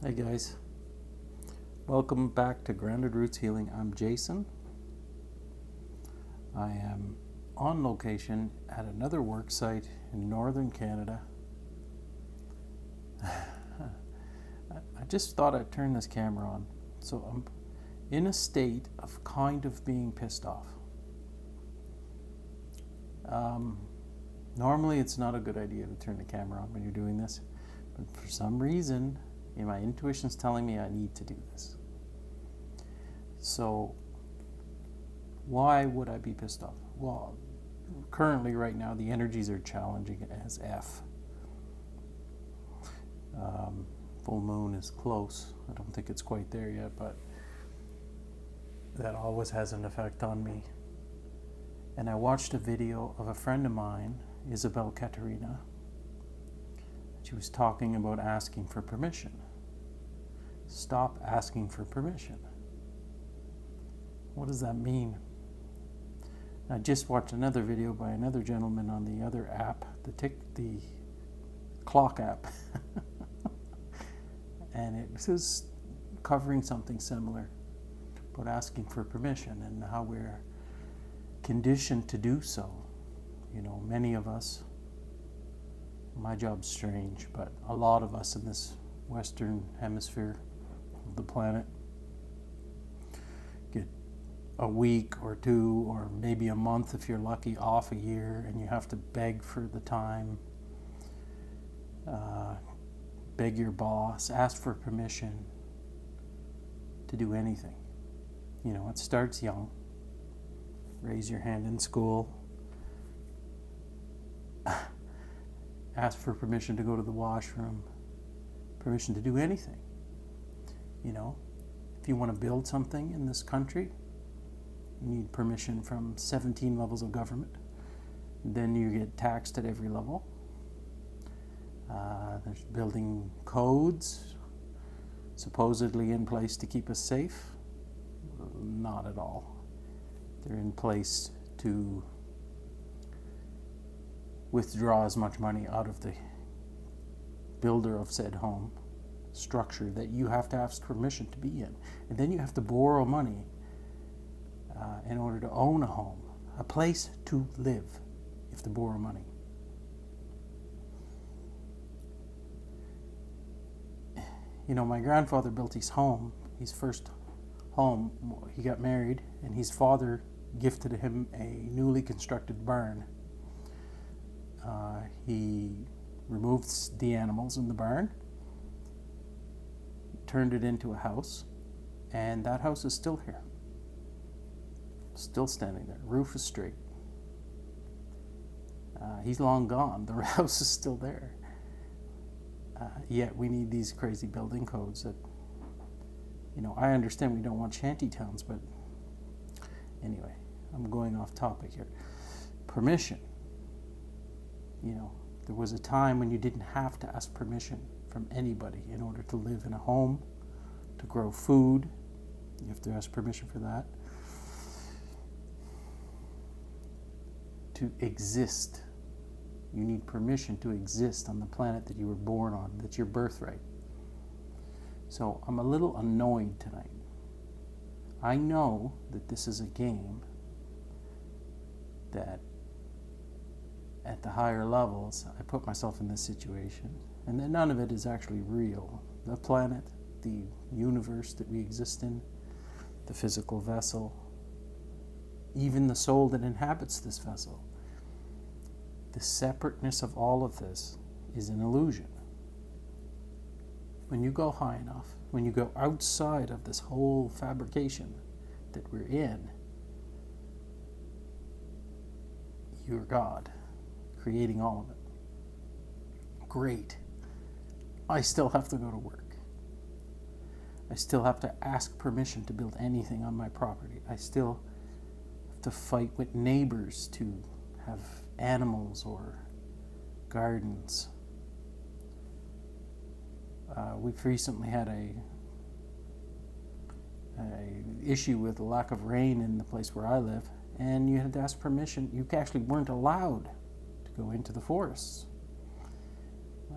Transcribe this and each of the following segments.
Hey guys, welcome back to Grounded Roots Healing. I'm Jason. I am on location at another work site in northern Canada. I just thought I'd turn this camera on. So I'm in a state of kind of being pissed off. Normally it's not a good idea to turn the camera on when you're doing this, but for some reason, my intuition's telling me I need to do this. So why would I be pissed off? Well, currently right now the energies are challenging as F. Full moon is close. I don't think it's quite there yet, but that always has an effect on me. And I watched a video of a friend of mine, Isabel Katerina. She was talking about asking for permission. Stop asking for permission. What does that mean? I just watched another video by another gentleman on the other app, the clock app. And it was covering something similar about asking for permission and how we're conditioned to do so. Many of us, my job's strange, but a lot of us in this Western hemisphere of the planet get a week or two or maybe a month if you're lucky off a year, and you have to beg for the time, beg your boss, ask for permission to do anything. It starts young. Raise your hand in school. Ask for permission to go to the washroom. Permission to do anything. If you want to build something in this country, you need permission from 17 levels of government. Then you get taxed at every level. There's building codes supposedly in place to keep us safe. Not at all. They're in place to withdraw as much money out of the builder of said home structure that you have to ask permission to be in. And then you have to borrow money in order to own a home, a place to live. You have to borrow money. My grandfather built his home, his first home. He got married, and his father gifted him a newly constructed barn. He removed the animals in the barn, turned it into a house, and that house is still here. Still standing there. Roof is straight. He's long gone. The house is still there. Yet we need these crazy building codes that, I understand we don't want shanty towns, but anyway, I'm going off topic here. Permission. There was a time when you didn't have to ask permission from anybody in order to live in a home, to grow food. You have to ask permission for that. To exist. You need permission to exist on the planet that you were born on. That's your birthright. So I'm a little annoyed tonight. I know that this is a game that at the higher levels, I put myself in this situation, and that none of it is actually real. The planet, the universe that we exist in, the physical vessel, even the soul that inhabits this vessel. The separateness of all of this is an illusion. When you go high enough, when you go outside of this whole fabrication that we're in, you're God, creating all of it. Great. I still have to go to work. I still have to ask permission to build anything on my property. I still have to fight with neighbors to have animals or gardens. We've recently had a issue with the lack of rain in the place where I live, and you had to ask permission. You actually weren't allowed to go into the forests.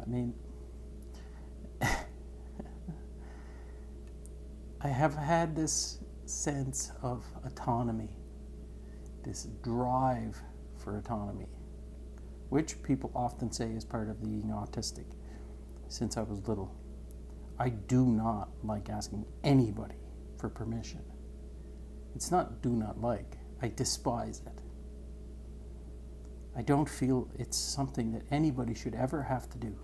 I mean, I have had this sense of autonomy, this drive for autonomy, which people often say is part of being autistic since I was little. I do not like asking anybody for permission. It's not do not like, I despise it. I don't feel it's something that anybody should ever have to do.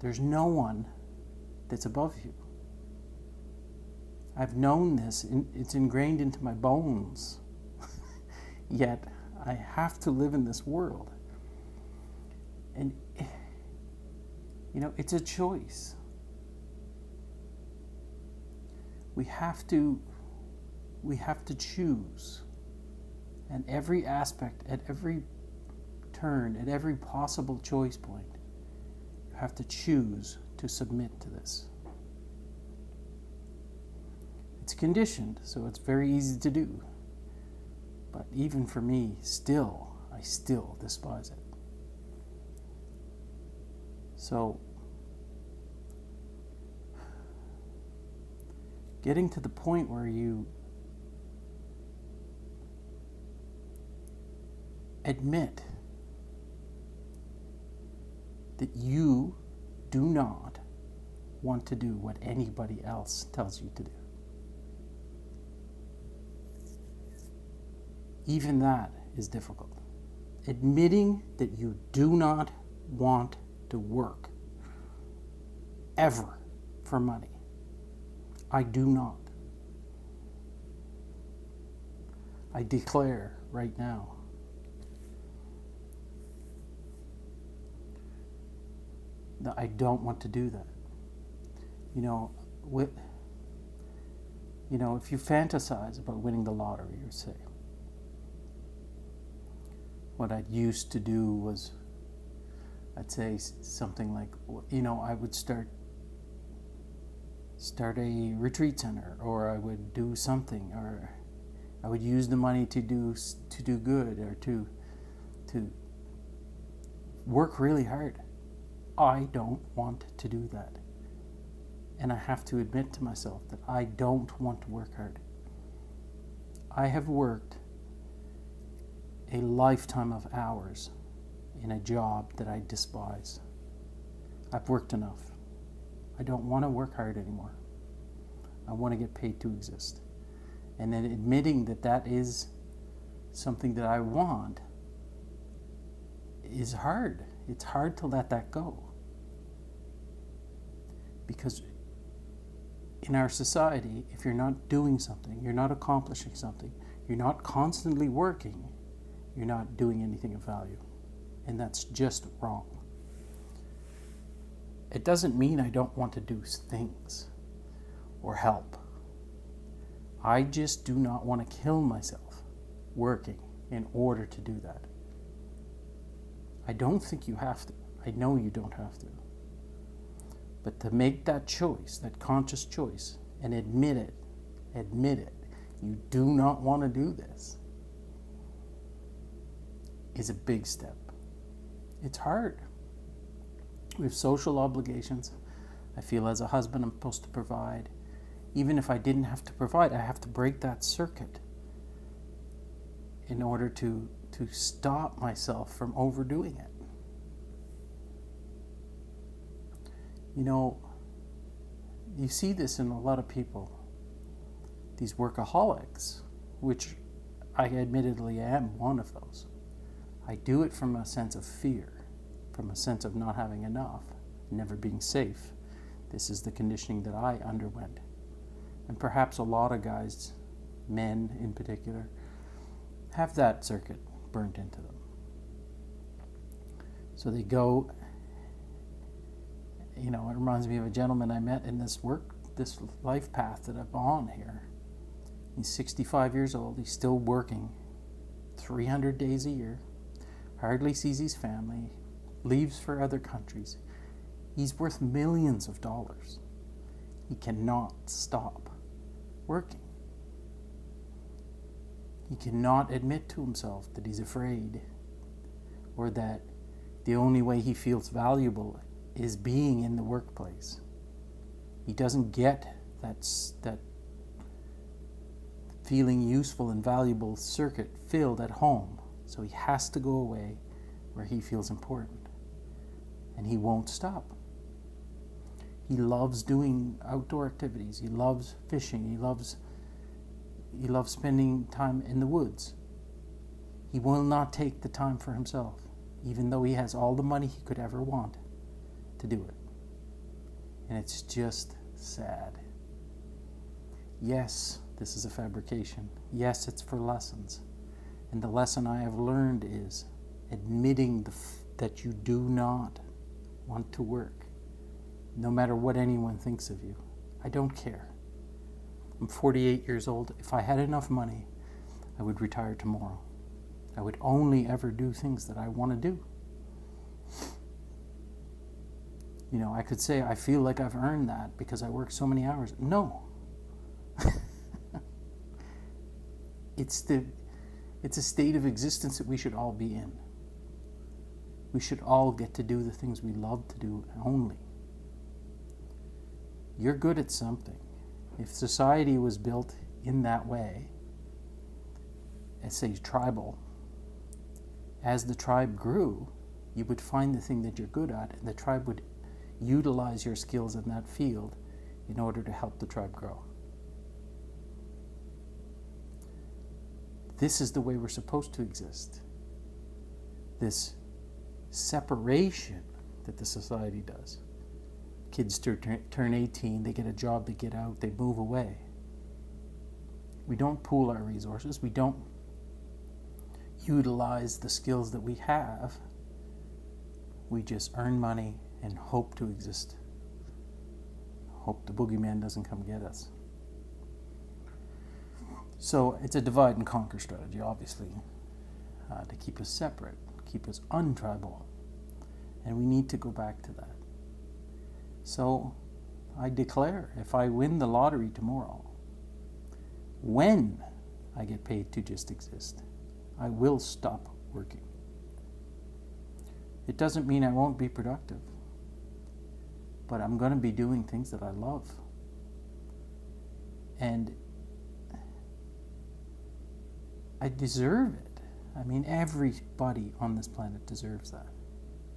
There's no one that's above you. I've known this, it's ingrained into my bones. Yet I have to live in this world. And, it's a choice. We have to choose. And every aspect, at every turn, at every possible choice point, you have to choose to submit to this. It's conditioned, so it's very easy to do. But even for me, I still despise it. So, getting to the point where you admit that you do not want to do what anybody else tells you to do. Even that is difficult. Admitting that you do not want to work ever for money. I do not. I declare right now that I don't want to do that. If you fantasize about winning the lottery, or say, what I used to do was, I'd say something like, I would start a retreat center, or I would do something, or I would use the money to do good, or to work really hard. I don't want to do that. And I have to admit to myself that I don't want to work hard. I have worked a lifetime of hours in a job that I despise. I've worked enough. I don't want to work hard anymore. I want to get paid to exist. And then admitting that that is something that I want is hard. It's hard to let that go. Because in our society, if you're not doing something, you're not accomplishing something, you're not constantly working, you're not doing anything of value. And that's just wrong. It doesn't mean I don't want to do things or help. I just do not want to kill myself working in order to do that. I don't think you have to. I know you don't have to. But to make that choice, that conscious choice, and admit it, you do not want to do this, is a big step. It's hard. We have social obligations. I feel as a husband I'm supposed to provide. Even if I didn't have to provide, I have to break that circuit in order to stop myself from overdoing it. You see this in a lot of people, these workaholics, which I admittedly am one of those. I do it from a sense of fear, from a sense of not having enough, never being safe. This is the conditioning that I underwent. And perhaps a lot of guys, men in particular, have that circuit burnt into them. So they go, it reminds me of a gentleman I met in this life path that I'm on here. He's 65 years old, he's still working 300 days a year, hardly sees his family, leaves for other countries. He's worth millions of dollars. He cannot stop working. He cannot admit to himself that he's afraid, or that the only way he feels valuable is being in the workplace. He doesn't get that feeling useful and valuable circuit filled at home. So he has to go away where he feels important. And he won't stop. He loves doing outdoor activities. He loves fishing. He loves spending time in the woods. He will not take the time for himself, even though he has all the money he could ever want to do it. And it's just sad. Yes, this is a fabrication. Yes, it's for lessons. And the lesson I have learned is admitting that you do not want to work, no matter what anyone thinks of you. I don't care. I'm 48 years old. If I had enough money, I would retire tomorrow. I would only ever do things that I want to do. You know, I could say I feel like I've earned that because I work so many hours. No. It's a state of existence that we should all be in. We should all get to do the things we love to do only. You're good at something. If society was built in that way, as say tribal, as the tribe grew, you would find the thing that you're good at, and the tribe would utilize your skills in that field in order to help the tribe grow. This is the way we're supposed to exist. This separation that the society does. Kids turn 18, they get a job, they get out, they move away. We don't pool our resources. We don't utilize the skills that we have. We just earn money and hope to exist. Hope the boogeyman doesn't come get us. So it's a divide and conquer strategy, obviously, to keep us separate, keep us untribal. And we need to go back to that. So I declare, if I win the lottery tomorrow, when I get paid to just exist, I will stop working. It doesn't mean I won't be productive, but I'm going to be doing things that I love. And I deserve it. I mean, everybody on this planet deserves that.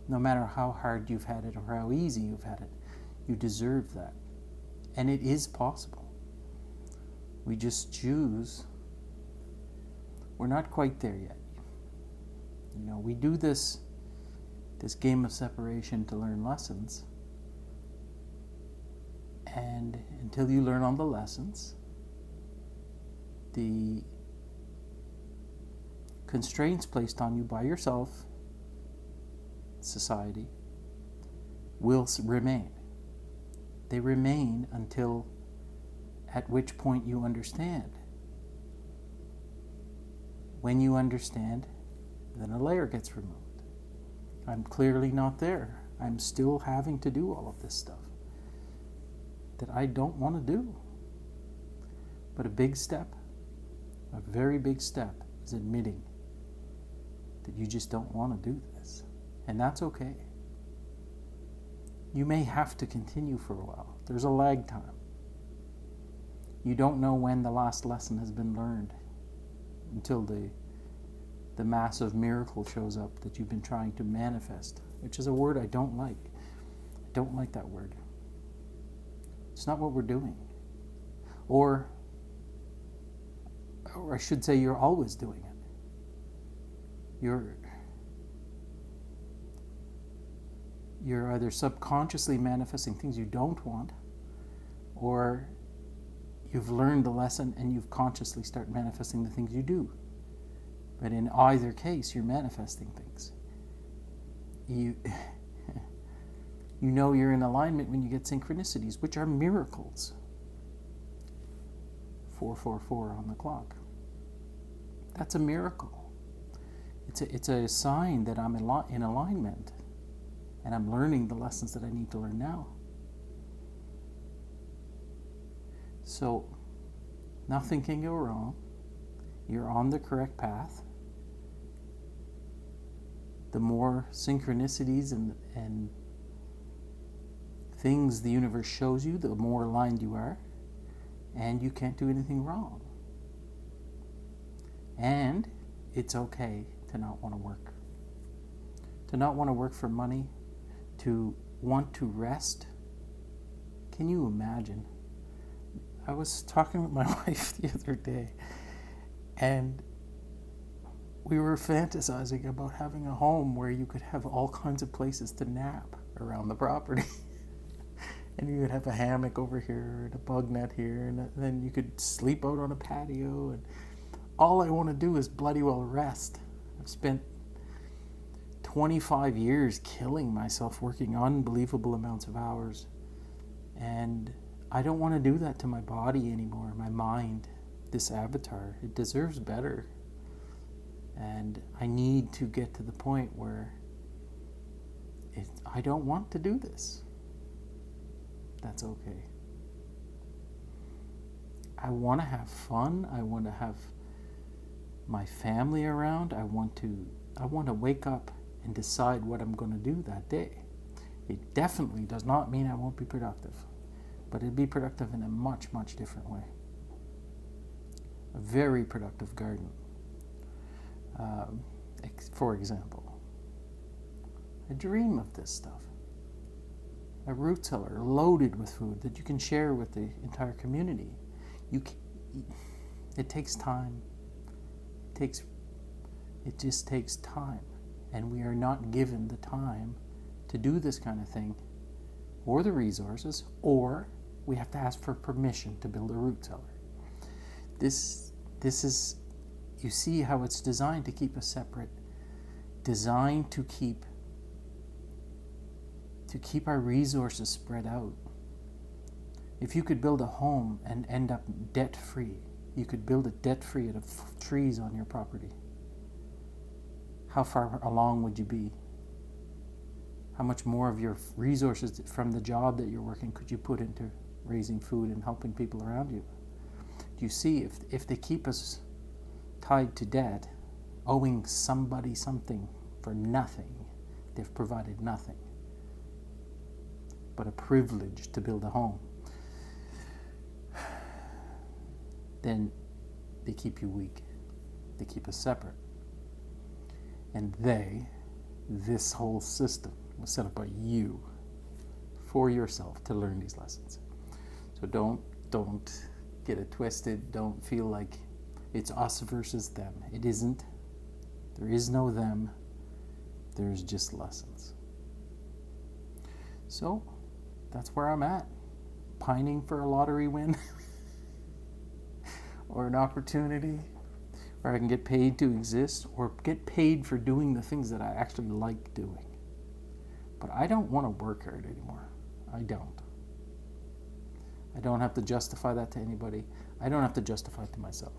No matter how hard you've had it or how easy you've had it, you deserve that. And it is possible. We just choose. We're not quite there yet. You know, we do this game of separation to learn lessons. And until you learn all the lessons, the constraints placed on you by yourself, society, will remain. They remain until at which point you understand. When you understand, then a layer gets removed. I'm clearly not there. I'm still having to do all of this stuff that I don't want to do. But a big step, a very big step, is admitting that you just don't want to do this. And that's okay. You may have to continue for a while. There's a lag time. You don't know when the last lesson has been learned until the massive miracle shows up that you've been trying to manifest, which is a word I don't like. I don't like that word. It's not what we're doing. Or I should say, you're always doing it. You're either subconsciously manifesting things you don't want, or you've learned the lesson and you've consciously started manifesting the things you do. But in either case, you're manifesting things. You know you're in alignment when you get synchronicities, which are miracles. 444 on the clock. That's a miracle. It's a sign that I'm in alignment, and I'm learning the lessons that I need to learn now. So nothing can go wrong. You're on the correct path. The more synchronicities and things the universe shows you, the more aligned you are, and you can't do anything wrong. And it's okay to not want to work. To not want to work for money, to want to rest. Can you imagine? I was talking with my wife the other day, and we were fantasizing about having a home where you could have all kinds of places to nap around the property. And you could have a hammock over here and a bug net here, and then you could sleep out on a patio. And all I want to do is bloody well rest. I've spent 25 years killing myself working unbelievable amounts of hours. And I don't want to do that to my body anymore, my mind, this avatar. It deserves better. And I need to get to the point where I don't want to do this. That's okay. I want to have fun. I want to have my family around. I want to wake up and decide what I'm going to do that day. It definitely does not mean I won't be productive, but it'd be productive in a much, much different way. A very productive garden. For example, I dream of this stuff. A root cellar loaded with food that you can share with the entire community. It takes time. It just takes time. And we are not given the time to do this kind of thing, or the resources, or we have to ask for permission to build a root cellar. This is, you see how it's designed to keep us separate, designed to keep our resources spread out. If you could build a home and end up debt-free, you could build it debt-free out of trees on your property. How far along would you be? How much more of your resources from the job that you're working could you put into raising food and helping people around you? Do you see, if they keep us tied to debt, owing somebody something for nothing, they've provided nothing but a privilege to build a home, then they keep you weak. They keep us separate. And this whole system was set up by you for yourself to learn these lessons. So don't get it twisted. Don't feel like it's us versus them. It isn't. There is no them. There's just lessons. So that's where I'm at. Pining for a lottery win or an opportunity where I can get paid to exist, or get paid for doing the things that I actually like doing. But I don't want to work hard anymore. I don't. I don't have to justify that to anybody. I don't have to justify it to myself.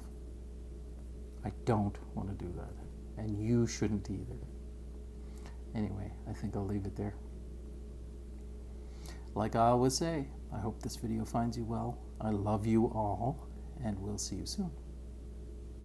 I don't want to do that. And you shouldn't either. Anyway, I think I'll leave it there. Like I always say, I hope this video finds you well. I love you all, and we'll see you soon.